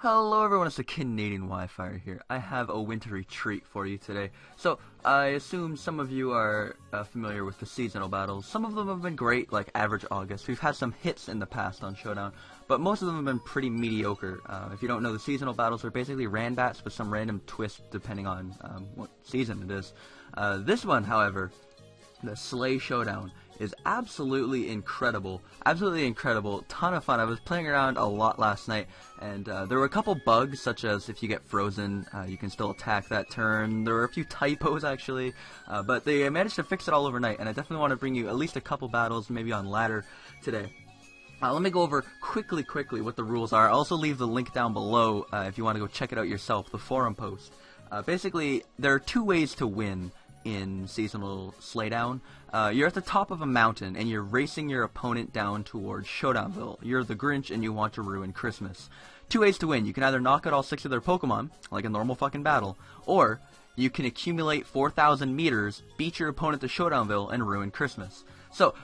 Hello everyone, it's the TheCanadianWifier here. I have a wintry treat for you today. So, I assume some of you are familiar with the seasonal battles. Some of them have been great, like average August. We've had some hits in the past on Showdown, but most of them have been pretty mediocre. If you don't know, the seasonal battles are basically randbats with some random twist depending on what season it is. This one, however, the Sled Showdown, is absolutely incredible. Absolutely incredible. Ton of fun. I was playing around a lot last night, and there were a couple bugs, such as if you get frozen, you can still attack that turn. There were a few typos, actually, but they managed to fix it all overnight, and I definitely want to bring you at least a couple battles, maybe on ladder, today. Let me go over quickly what the rules are. I'll also leave the link down below if you want to go check it out yourself, the forum post. Basically, there are two ways to win in seasonal Showdown. You're at the top of a mountain and you're racing your opponent down towards Showdownville. You're the Grinch and you want to ruin Christmas. Two ways to win. You can either knock out all 6 of their Pokemon, like a normal fucking battle, or you can accumulate 4,000 meters, beat your opponent to Showdownville, and ruin Christmas. So,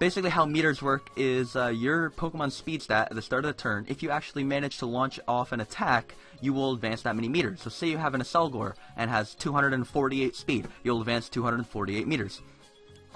basically how meters work is your Pokemon speed stat at the start of the turn. If you actually manage to launch off an attack, you will advance that many meters. So say you have an Acelgor and has 248 speed, you'll advance 248 meters.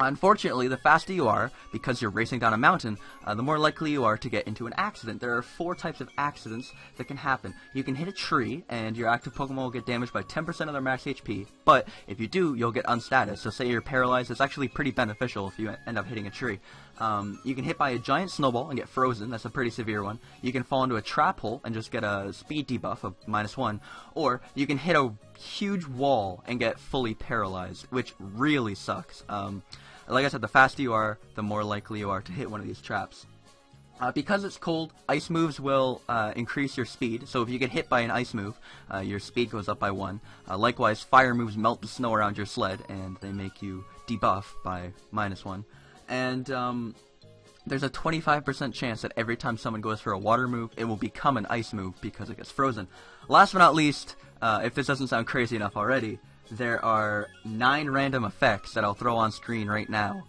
Unfortunately, the faster you are, because you're racing down a mountain, the more likely you are to get into an accident. There are 4 types of accidents that can happen. You can hit a tree, and your active Pokemon will get damaged by 10% of their max HP, but if you do, you'll get unstatus. So say you're paralyzed, it's actually pretty beneficial if you end up hitting a tree. You can hit by a giant snowball and get frozen. That's a pretty severe one. You can fall into a trap hole and just get a speed debuff of -1, or you can hit a huge wall and get fully paralyzed, which really sucks. Like I said, the faster you are, the more likely you are to hit one of these traps. Because it's cold, ice moves will increase your speed, so if you get hit by an ice move, your speed goes up by 1. Likewise, fire moves melt the snow around your sled, and they make you debuff by -1. And there's a 25% chance that every time someone goes for a water move, it will become an ice move because it gets frozen. Last but not least, if this doesn't sound crazy enough already, there are 9 random effects that I'll throw on screen right now.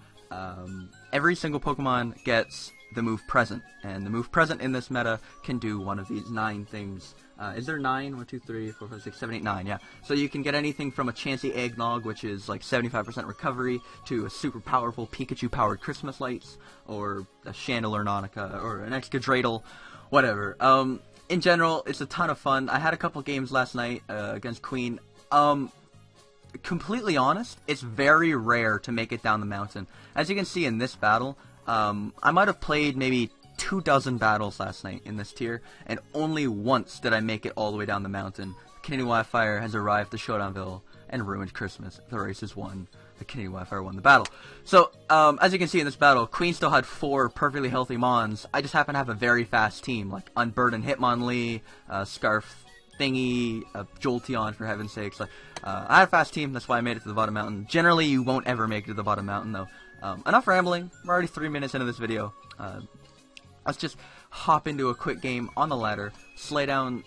Every single Pokemon gets the move present, and the move present in this meta can do one of these 9 things. Is there 9? 1, 2, 3, 4, 5, 6, 7, 8, 9, yeah. So you can get anything from a Chansey Eggnog, which is like 75% recovery, to a super powerful Pikachu-powered Christmas lights, or a Chandelure Nautica, or an Excadrill, whatever. In general, it's a ton of fun. I had a couple games last night against Queen. Completely honest, it's very rare to make it down the mountain. As you can see in this battle, I might have played maybe 24 battles last night in this tier, and only once did I make it all the way down the mountain. TheCanadianWifier has arrived to Showdownville and ruined Christmas. The race is won. TheCanadianWifier won the battle. So, as you can see in this battle, Queen still had 4 perfectly healthy Mons. I just happen to have a very fast team, like Unburdened Hitmonlee, Scarf Thingy, Jolteon, for heaven's sakes. Like, I had a fast team, that's why I made it to the bottom mountain. Generally, you won't ever make it to the bottom mountain, though. Enough rambling. We're already 3 minutes into this video. Let's just hop into a quick game on the ladder. Showdown,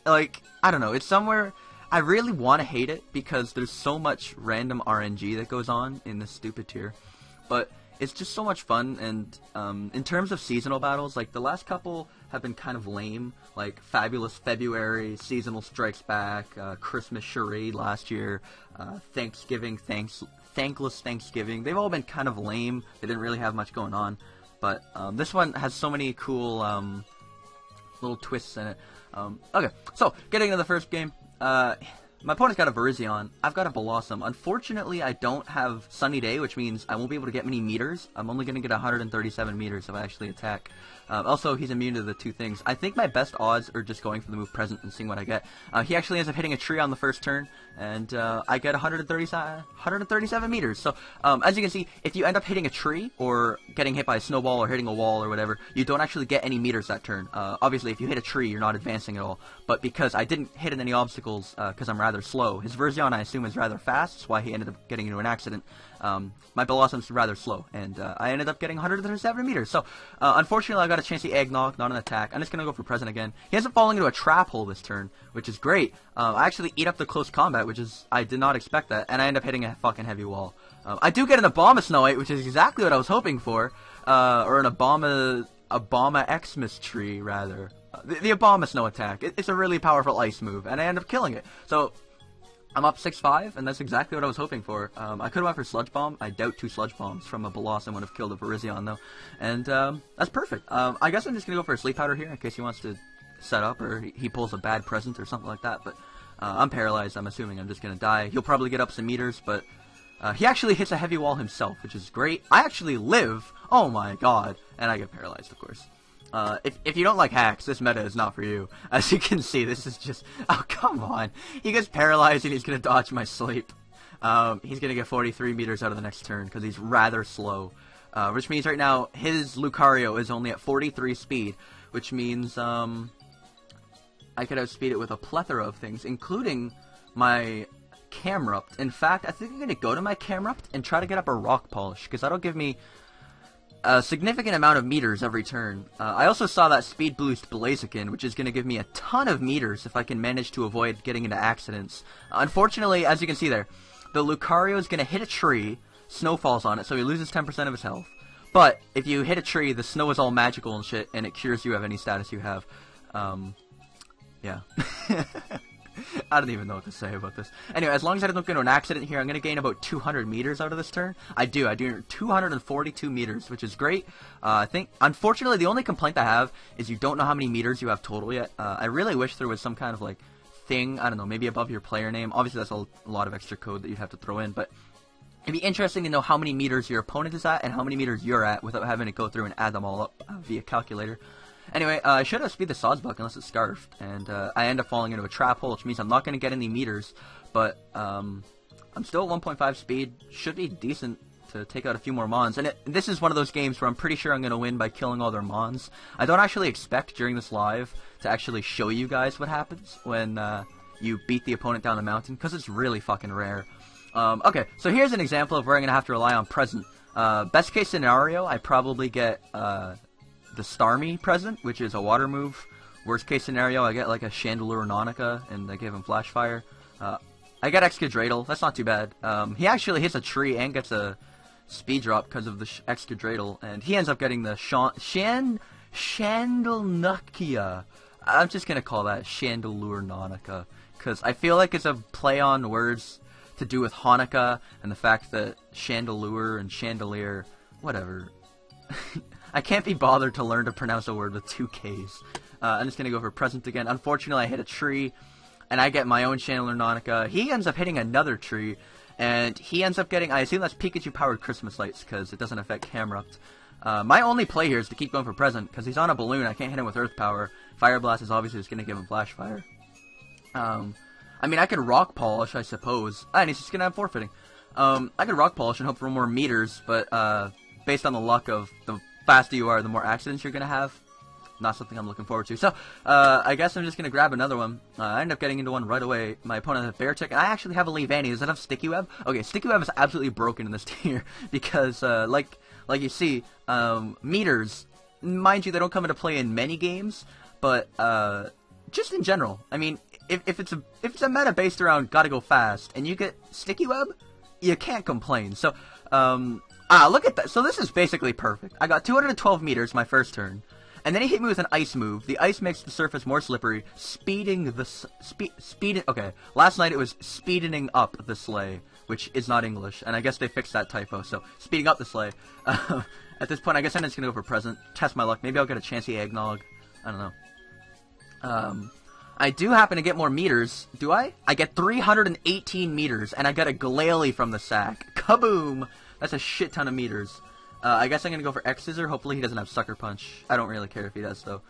like, I don't know, it's somewhere. I really want to hate it because there's so much random RNG that goes on in this stupid tier. But it's just so much fun, and in terms of seasonal battles, like, the last couple have been kind of lame, like Fabulous February, Seasonal Strikes Back, Christmas Charade last year, Thanksgiving, Thankless Thanksgiving. They've all been kind of lame. They didn't really have much going on, but this one has so many cool little twists in it. Okay, so getting into the first game. My opponent's got a Virizion. I've got a Blossom. Unfortunately, I don't have Sunny Day, which means I won't be able to get many meters. I'm only going to get 137 meters if I actually attack. Also, he's immune to the 2 things. I think my best odds are just going for the move present and seeing what I get. He actually ends up hitting a tree on the first turn, and I get 137 meters. So, as you can see, if you end up hitting a tree, or getting hit by a snowball, or hitting a wall, or whatever, you don't actually get any meters that turn. Obviously, if you hit a tree, you're not advancing at all. But because I didn't hit any obstacles, because I'm rather slow, his Virizion, I assume, is rather fast, that's why he ended up getting into an accident. My Blossom's rather slow, and I ended up getting 137 meters. So, unfortunately, I got a Chansey Eggnog, not an attack. I'm just going to go for present again. He ends up falling into a trap hole this turn, which is great. I actually eat up the close combat, which is, I did not expect that, and I end up hitting a fucking heavy wall. I do get an Abomasnow, which is exactly what I was hoping for, or an Obama Xmas tree, rather. The bomb is no attack. It's a really powerful ice move, and I end up killing it. So I'm up 6-5, and that's exactly what I was hoping for. I could have went for Sludge Bomb. I doubt 2 Sludge Bombs from a Boloss would have killed a Virizion, though. And that's perfect. I guess I'm just going to go for a Sleep Powder here in case he wants to set up or he pulls a bad present or something like that. But I'm paralyzed. I'm assuming I'm just going to die. He'll probably get up some meters, but he actually hits a heavy wall himself, which is great. I actually live. Oh my god. And I get paralyzed, of course. If you don't like hacks, this meta is not for you. As you can see, this is just... Oh, come on. He gets paralyzed and he's going to dodge my sleep. He's going to get 43 meters out of the next turn because he's rather slow. Which means right now, his Lucario is only at 43 speed. Which means I could outspeed it with a plethora of things, including my Camerupt. In fact, I think I'm going to go to my Camerupt and try to get up a Rock Polish, because that'll give me a significant amount of meters every turn. I also saw that Speed Boost Blaziken, which is going to give me a ton of meters if I can manage to avoid getting into accidents. Unfortunately, as you can see there, the Lucario is going to hit a tree, snow falls on it, so he loses 10% of his health. But if you hit a tree, the snow is all magical and shit, and it cures you of any status you have. Yeah. I don't even know what to say about this. Anyway, as long as I don't get into an accident here, I'm going to gain about 200 meters out of this turn. I do 242 meters, which is great. I think, unfortunately, the only complaint I have is you don't know how many meters you have total yet. I really wish there was some kind of, like, thing, I don't know, maybe above your player name. Obviously, that's a lot of extra code that you'd have to throw in, but it'd be interesting to know how many meters your opponent is at and how many meters you're at without having to go through and add them all up via calculator. Anyway, I should have speed the Sawsbuck unless it's Scarfed, and I end up falling into a trap hole, which means I'm not going to get any meters, but I'm still at 1.5 speed, should be decent to take out a few more Mons, and this is one of those games where I'm pretty sure I'm going to win by killing all their Mons. I don't actually expect during this live to actually show you guys what happens when you beat the opponent down the mountain, because it's really fucking rare. Okay, so here's an example of where I'm going to have to rely on present. Best case scenario, I probably get the Starmie present, which is a water move. Worst case scenario, I get like a Chandelure Nonica, and I give him Flash Fire. I get Excadriddle, that's not too bad. He actually hits a tree and gets a speed drop because of the Excadriddle, and he ends up getting the Chandelnuckia. I'm just gonna call that Chandelure Nonica, because I feel like it's a play on words to do with Hanukkah, and the fact that Chandelure and Chandelier, whatever. I can't be bothered to learn to pronounce a word with 2 Ks. I'm just going to go for present again. Unfortunately, I hit a tree, and I get my own Chandler Nonica. He ends up hitting another tree, and he ends up getting, I assume that's Pikachu-powered Christmas lights, because it doesn't affect Camerupt. My only play here is to keep going for present, because he's on a balloon. I can't hit him with Earth Power. Fire Blast is obviously just going to give him Flash Fire. I mean, I could Rock Polish, I suppose. And he's just going to have Forfeiting. I could Rock Polish and hope for more meters, but based on the luck of the faster you are, the more accidents you're going to have. Not something I'm looking forward to. So, I guess I'm just going to grab another one. I end up getting into one right away. My opponent has a Bear Tick, and I actually have a Leavanny. Does that have Sticky Web? Okay, Sticky Web is absolutely broken in this tier, because, like you see, meters, mind you, they don't come into play in many games, but, just in general. I mean, if it's a meta based around gotta go fast, and you get Sticky Web, you can't complain. So, look at that. So this is basically perfect. I got 212 meters my first turn, and then he hit me with an ice move. The ice makes the surface more slippery, okay, last night it was speedening up the sleigh, which is not English, and I guess they fixed that typo, so speeding up the sleigh. At this point, I guess I'm just gonna go for present, test my luck. Maybe I'll get a Chansey Eggnog. I don't know. I do happen to get more meters. Do I? I get 318 meters, and I got a Glalie from the sack. Kaboom! That's a shit ton of meters. I guess I'm going to go for X-Scissor. Hopefully he doesn't have Sucker Punch. I don't really care if he does, though.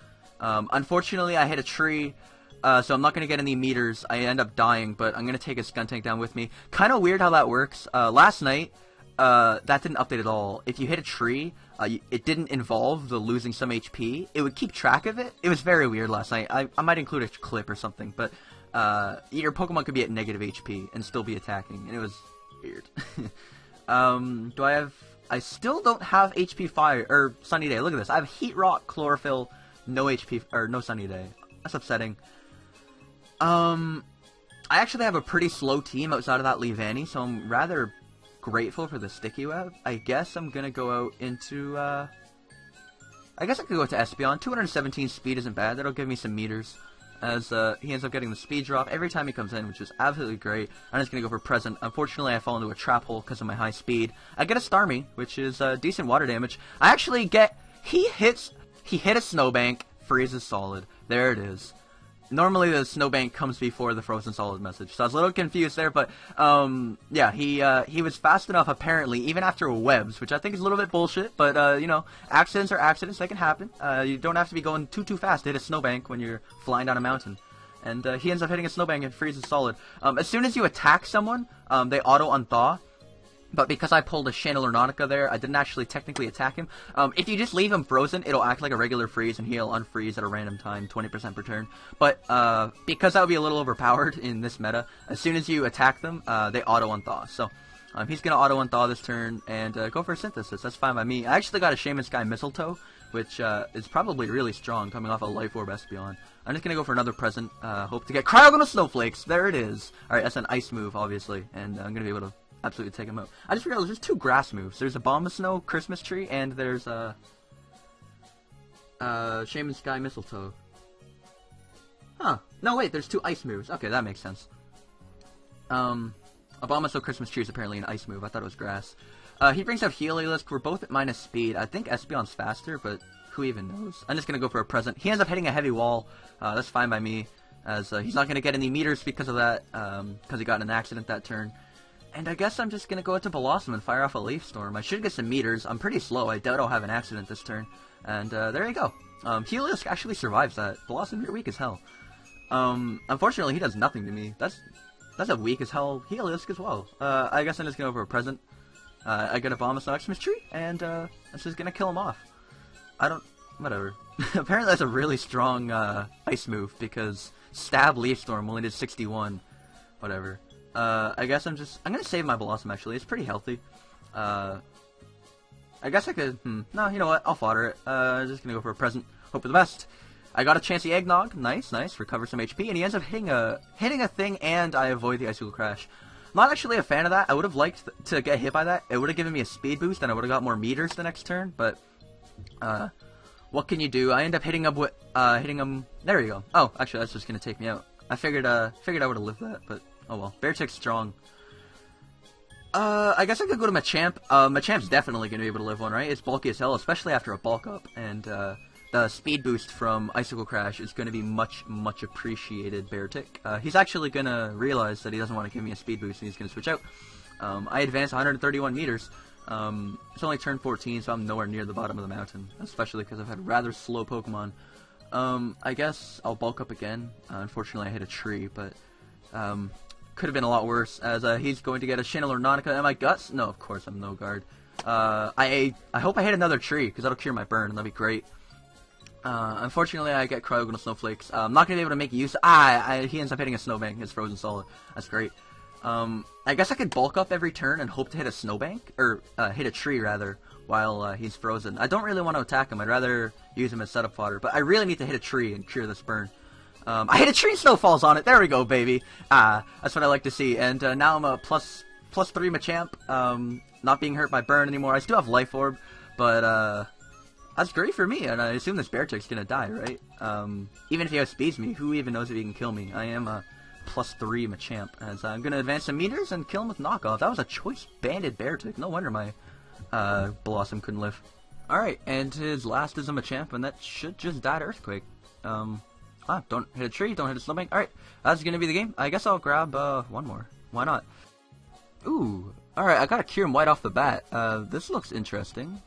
Unfortunately, I hit a tree, so I'm not going to get any meters. I end up dying, but I'm going to take a Skuntank down with me. Kind of weird how that works. Last night, that didn't update at all. If you hit a tree, it didn't involve the losing some HP. It would keep track of it. It was very weird last night. I might include a clip or something, but your Pokemon could be at negative HP and still be attacking, and it was weird. Do I have... I still don't have HP Fire, or Sunny Day. Look at this. I have Heat Rock, Chlorophyll, no HP, or no Sunny Day. That's upsetting. I actually have a pretty slow team outside of that Leavanny, so I'm rather grateful for the Sticky Web. I guess I'm gonna go out into, I guess I could go to Espeon. 217 speed isn't bad. That'll give me some meters. As he ends up getting the speed drop every time he comes in, which is absolutely great. I'm just going to go for present. Unfortunately, I fall into a trap hole because of my high speed. I get a Starmie, which is decent water damage. I actually get... He hit a snowbank, freezes solid. There it is. Normally the snowbank comes before the frozen solid message, so I was a little confused there, but yeah, he was fast enough apparently, even after webs, which I think is a little bit bullshit, but you know, accidents are accidents, they can happen. You don't have to be going too fast to hit a snowbank when you're flying down a mountain. And he ends up hitting a snowbank and freezes solid. As soon as you attack someone, they auto unthaw. But because I pulled a Chandelure there, I didn't actually technically attack him. If you just leave him frozen, it'll act like a regular freeze, and he'll unfreeze at a random time, 20% per turn. But because that would be a little overpowered in this meta, as soon as you attack them, they auto-unthaw. So he's going to auto-unthaw this turn and go for a Synthesis. That's fine by me. I actually got a Shaman Sky Mistletoe, which is probably really strong coming off a Life Orb Espeon. I'm just going to go for another present. Hope to get Cryogonal Snowflakes. There it is. Alright, that's an Ice move, obviously, and I'm going to be able to absolutely take him out. I just realized there's 2 grass moves. There's a Abomasnow Christmas Tree, and there's a Shaman Sky Mistletoe. Huh. No, wait, there's 2 ice moves. Okay, that makes sense. Abomasnow Christmas Tree is apparently an ice move. I thought it was grass. He brings out Heliolisk. We're both at minus speed. I think Espeon's faster, but who even knows? I'm just going to go for a present. He ends up hitting a heavy wall. That's fine by me, as he's not going to get any meters because of that, because he got in an accident that turn. And I guess I'm just going to go into Blossom and fire off a Leaf Storm. I should get some meters. I'm pretty slow. I doubt I'll have an accident this turn. And there you go. Heliolisk actually survives that. Blossom, you're weak as hell. Unfortunately, he does nothing to me. That's a weak as hell Heliolisk as well. I guess I'm just going to go for a present. I get a Abomasnow Xmas Tree, and that's just going to kill him off. Whatever. Apparently that's a really strong ice move, because Stab Leaf Storm only did 61. Whatever. I guess I'm gonna save my Blossom, actually. It's pretty healthy. I guess I could, no, you know what, I'll fodder it. Just gonna go for a present. Hope for the best. I got a Chansey Eggnog. Nice. Recover some HP, and he ends up hitting a thing, and I avoid the Icicle Crash. I'm not actually a fan of that. I would have liked to get hit by that. It would have given me a speed boost, and I would have got more meters the next turn, but, what can you do? I end up hitting him. There you go. Oh, actually, that's just gonna take me out. I figured I would have lived that, but oh well. Beartick's strong. I guess I could go to Machamp. Machamp's definitely gonna be able to live one, right? It's bulky as hell, especially after a bulk up, and the speed boost from Icicle Crash is gonna be much appreciated. Beartick. He's actually gonna realize that he doesn't want to give me a speed boost, and he's gonna switch out. I advanced 131 meters. It's only turn 14, so I'm nowhere near the bottom of the mountain, especially because I've had rather slow Pokemon. I guess I'll bulk up again. Unfortunately, I hit a tree, but could have been a lot worse, as he's going to get a Chandelure. Am I Guts? No, of course, I'm no guard. I hope I hit another tree, because that'll cure my burn, and that'd be great. Unfortunately, I get Cryogonal Snowflakes. I'm not going to be able to make use... he ends up hitting a Snowbank. It's frozen solid. That's great. I guess I could bulk up every turn and hope to hit a Snowbank, or hit a tree, rather, while he's frozen. I don't really want to attack him. I'd rather use him as setup fodder, but I really need to hit a tree and cure this burn. I hit a tree, Snow falls on it. There we go, baby. That's what I like to see. And now I'm a plus 3 Machamp, not being hurt by burn anymore. I still have Life Orb, but that's great for me. And I assume this Beartick's gonna die, right? Even if he outspeeds me, who even knows if he can kill me? I am a plus 3 Machamp, as I'm gonna advance some meters and kill him with knockoff. That was a choice banded Beartick. No wonder my Blossom couldn't live. Alright, and his last is a Machamp, and that should just die to Earthquake. Don't hit a tree, don't hit a Snowbank. Alright, that's gonna be the game. I guess I'll grab one more. Why not? Ooh, alright, I gotta cure him right off the bat. This looks interesting.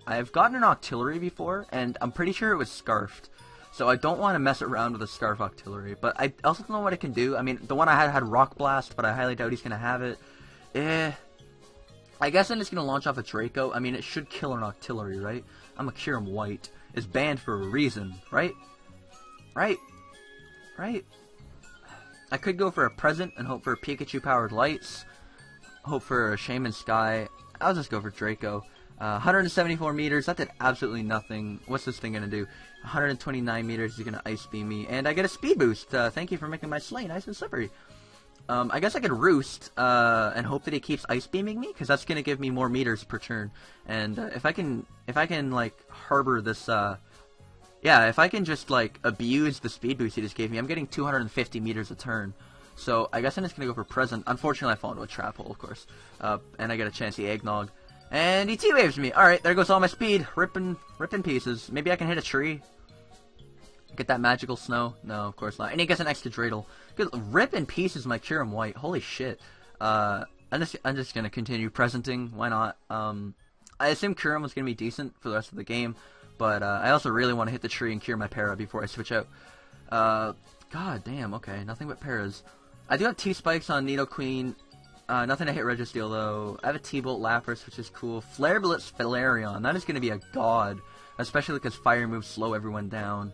I've gotten an Octillery before, and I'm pretty sure it was Scarfed. So I don't want to mess around with a Scarf Octillery, but I also don't know what it can do. I mean, the one I had Rock Blast, but I highly doubt he's gonna have it. I guess I'm just gonna launch off a Draco. I mean, it should kill an Octillery, right? I'm gonna cure him white. It's banned for a reason, right? Right? I could go for a present and hope for Pikachu-powered lights. Hope for a Shaman Sky. I'll just go for Draco. 174 meters, that did absolutely nothing. What's this thing gonna do? 129 meters, he's gonna Ice Beam me. And I get a Speed Boost. Thank you for making my sleigh nice and slippery. I guess I could roost and hope that he keeps ice beaming me, because that's gonna give me more meters per turn. And if I can like harbor this, yeah, if I can just like abuse the speed boost he just gave me, I'm getting 250 meters a turn. So I guess I'm just gonna go for present. Unfortunately, I fall into a trap hole, of course, and I get a chance to eggnog, and he T-waves me. All right, there goes all my speed, ripping pieces. Maybe I can hit a tree. Get that magical snow? No, of course not. And he gets an extra dreidel. Good, rip in pieces my Kyurem White. Holy shit. I'm just gonna continue presenting. Why not? I assume Kyurem was gonna be decent for the rest of the game, but I also really want to hit the tree and cure my para before I switch out. God damn. Okay, nothing but paras. I do have T-Spikes on Nidoqueen. Nothing to hit Registeel though. I have a T-Bolt Lapras, which is cool. Flare Blitz Flareon. That is gonna be a god, especially because fire moves slow everyone down.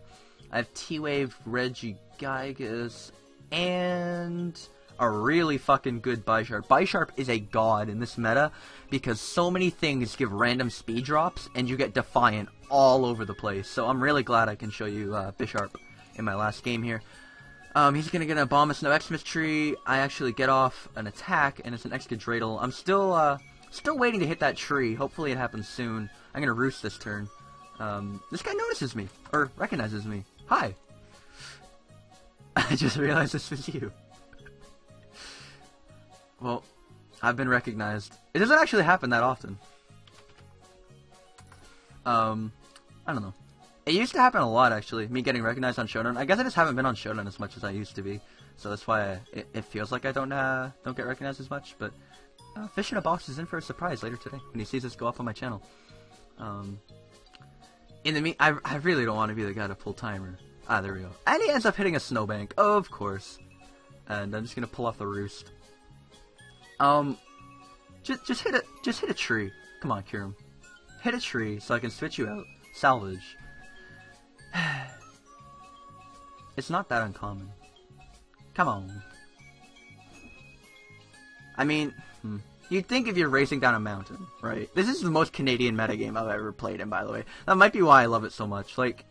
I have T-Wave, Regigigas, and a really fucking good Bisharp. Bisharp is a god in this meta because so many things give random speed drops and you get Defiant all over the place. So I'm really glad I can show you Bisharp in my last game here. He's gonna get an Abomasnow Xmas Tree. I actually get off an attack and it's an extra Dreidel. I'm still waiting to hit that tree. Hopefully it happens soon. I'm gonna roost this turn. This guy notices me, or recognizes me. Hi. I just realized this was you. Well, I've been recognized. It doesn't actually happen that often. I don't know. It used to happen a lot, actually, me getting recognized on Showdown. I guess I just haven't been on Showdown as much as I used to be, so that's why it feels like I don't get recognized as much, but Fish in a Box is in for a surprise later today when he sees this go up on my channel. In the I really don't want to be the guy to pull timer. Ah, there we go. And he ends up hitting a snowbank, of course. And I'm just gonna pull off the roost. Just hit a tree. Come on, Kyurem. Hit a tree so I can switch you out. Salvage. It's not that uncommon. Come on. I mean, you'd think if you're racing down a mountain, right? This is the most Canadian metagame I've ever played in, by the way. That might be why I love it so much. Like,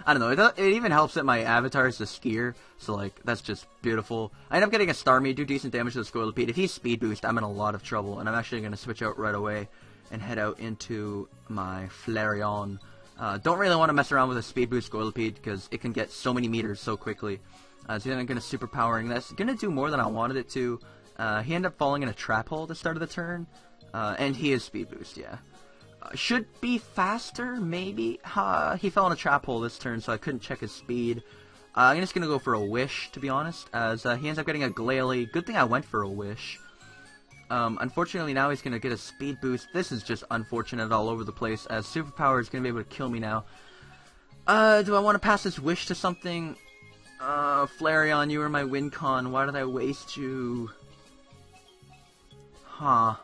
I don't know, it even helps that my avatar is a skier, so, like, that's just beautiful. I end up getting a Starmie, do decent damage to the Squirrelipede. If he's Speed Boost, I'm in a lot of trouble, and I'm actually going to switch out right away and head out into my Flareon. Don't really want to mess around with a Speed Boost Squirrelipede, because it can get so many meters so quickly. So then I'm going to Superpowering. That's going to do more than I wanted it to. He ended up falling in a trap hole at the start of the turn, and he is Speed Boost, yeah. Should be faster, maybe? He fell in a trap hole this turn, so I couldn't check his speed. I'm just going to go for a Wish, to be honest, as he ends up getting a Glalie. Good thing I went for a Wish. Unfortunately, now he's going to get a Speed Boost. This is just unfortunate all over the place, as Superpower is going to be able to kill me now. Do I want to pass this Wish to something? Flareon, you were my win con. Why did I waste you? Huh.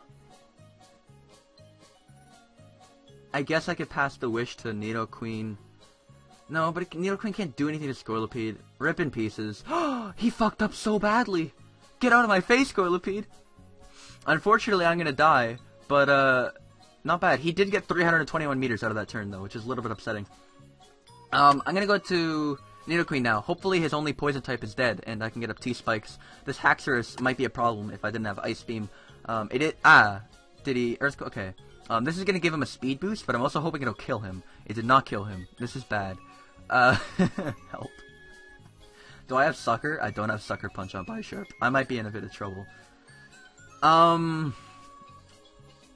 I guess I could pass the Wish to Nidoqueen. No, but Nidoqueen can't do anything to Squirrelipede. Rip in pieces. He fucked up so badly. Get out of my face, Squirrelipede. Unfortunately, I'm gonna die, but not bad. He did get 321 meters out of that turn, though, which is a little bit upsetting. I'm gonna go to Nidoqueen now. Hopefully his only poison type is dead, and I can get up T-Spikes. This Haxorus might be a problem if I didn't have Ice Beam. Did he Earthquake? Okay. This is gonna give him a speed boost, but I'm also hoping it'll kill him. It did not kill him. This is bad. Help. Do I have Sucker? I don't have Sucker Punch on Bisharp. I might be in a bit of trouble.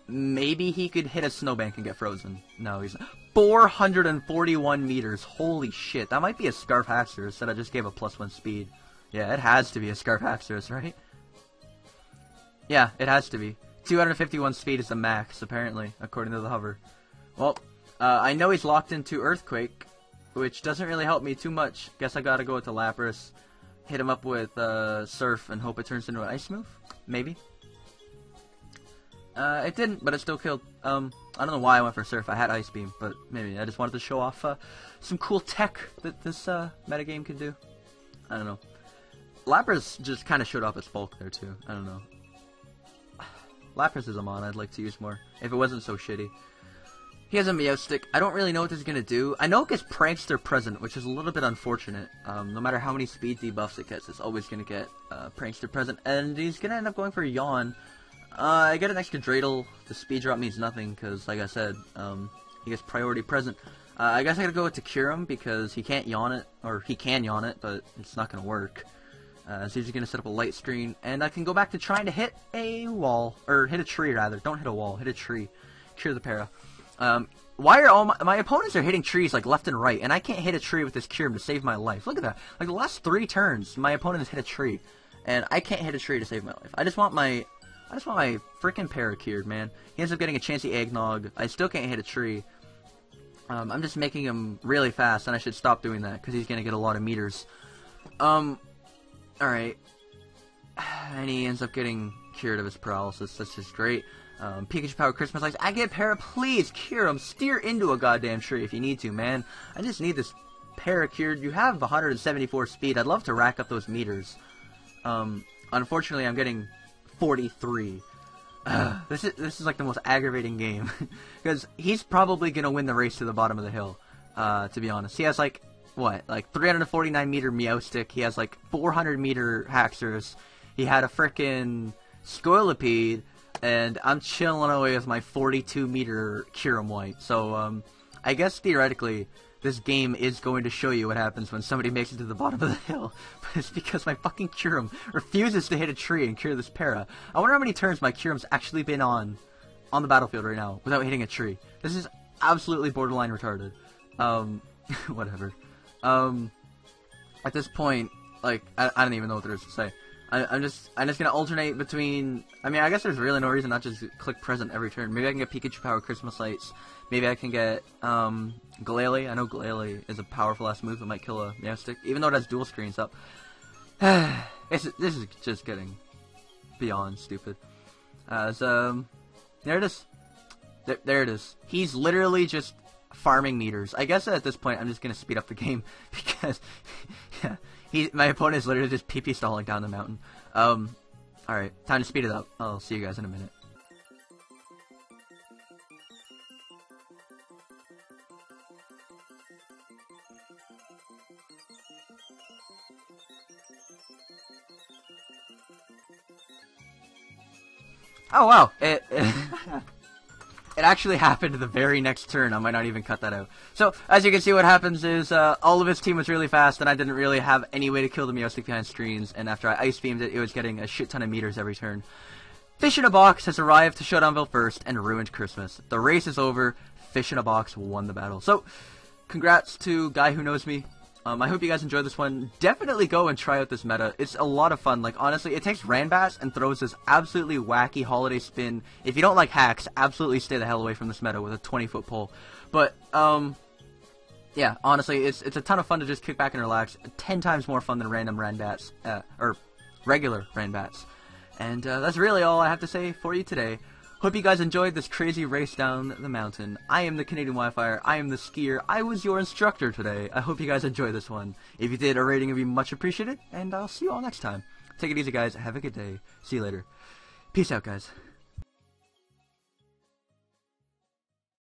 Maybe he could hit a snowbank and get frozen. No, he's 441 meters. Holy shit. That might be a Scarf Haxorus that I just gave a +1 speed. Yeah, it has to be a Scarf Haxorus, right? Yeah, it has to be. 251 speed is the max, apparently, according to the hover. Well, I know he's locked into Earthquake, which doesn't really help me too much. Guess I gotta go with the Lapras, hit him up with Surf, and hope it turns into an Ice move? Maybe? It didn't, but it still killed. I don't know why I went for Surf. I had Ice Beam, but maybe I just wanted to show off some cool tech that this metagame can do. I don't know. Lapras just kind of showed off his bulk there, too. I don't know. Lapras is a mon I'd like to use more, if it wasn't so shitty. He has a Meowstick. I don't really know what this is going to do. I know it gets Prankster Present, which is a little bit unfortunate. No matter how many speed debuffs it gets, it's always going to get Prankster Present. And he's going to end up going for Yawn. I get an extra Dreidel. The speed drop means nothing, because, like I said, he gets Priority Present. I guess I gotta go with to cure him, because he can't Yawn it, or he can Yawn it, but it's not going to work. So he's going to set up a light screen, and I can go back to trying to hit a wall, or hit a tree, rather. Don't hit a wall, hit a tree. Cure the para. Why are all my opponents are hitting trees like left and right, and I can't hit a tree with this cure to save my life? Look at that. Like the last 3 turns, my opponent has hit a tree, and I can't hit a tree to save my life. I just want my freaking para cured, man. He ends up getting a Chansey Eggnog. I still can't hit a tree. I'm just making him really fast, and I should stop doing that because he's gonna get a lot of meters. Alright. And he ends up getting cured of his paralysis. That's just great. Pikachu Power Christmas Lights. I get para, please cure him. Steer into a goddamn tree if you need to, man. I just need this para cured. You have 174 speed. I'd love to rack up those meters. Unfortunately, I'm getting 43. This is like the most aggravating game because he's probably gonna win the race to the bottom of the hill. To be honest, he has like what, like 349 meter Meowstick. He has like 400 meter Haxorus. He had a frickin' Scoilipede, and I'm chilling away with my 42 meter Kyurem White. So I guess theoretically this game is going to show you what happens when somebody makes it to the bottom of the hill. But it's because my fucking Kyurem refuses to hit a tree and cure this para. I wonder how many turns my Kyurem's actually been on the battlefield right now without hitting a tree. This is absolutely borderline retarded. Whatever. At this point, like, I don't even know what there is to say. I'm just gonna alternate between. I mean, I guess there's really no reason not just click present every turn. Maybe I can get Pikachu Power Christmas Lights. Maybe I can get Glalie. I know Glalie is a powerful ass move that might kill a Meowstick, even though it has dual screens up. This is just getting beyond stupid. There it is. There it is. He's literally just farming meters. I guess at this point I'm just gonna speed up the game because yeah, my opponent is literally just PP stalling down the mountain. Alright, time to speed it up. I'll see you guys in a minute. Oh wow, it actually happened the very next turn. I might not even cut that out. So, as you can see, what happens is, all of his team was really fast, and I didn't really have any way to kill the Meowstick behind screens, and after I Ice Beamed it, it was getting a shit ton of meters every turn. Fish in a Box has arrived to Showdownville first and ruined Christmas. The race is over. Fish in a Box won the battle. So, congrats to Guy Who Knows Me. I hope you guys enjoyed this one. Definitely go and try out this meta. It's a lot of fun. Like, honestly, it takes randbats and throws this absolutely wacky holiday spin. If you don't like hacks, absolutely stay the hell away from this meta with a 20-foot pole. But, yeah, honestly, it's a ton of fun to just kick back and relax. 10 times more fun than random randbats, or regular randbats. And, that's really all I have to say for you today. Hope you guys enjoyed this crazy race down the mountain. I am the TheCanadianWifier. I am the skier. I was your instructor today. I hope you guys enjoyed this one. If you did, a rating would be much appreciated, and I'll see you all next time. Take it easy, guys. Have a good day. See you later. Peace out, guys.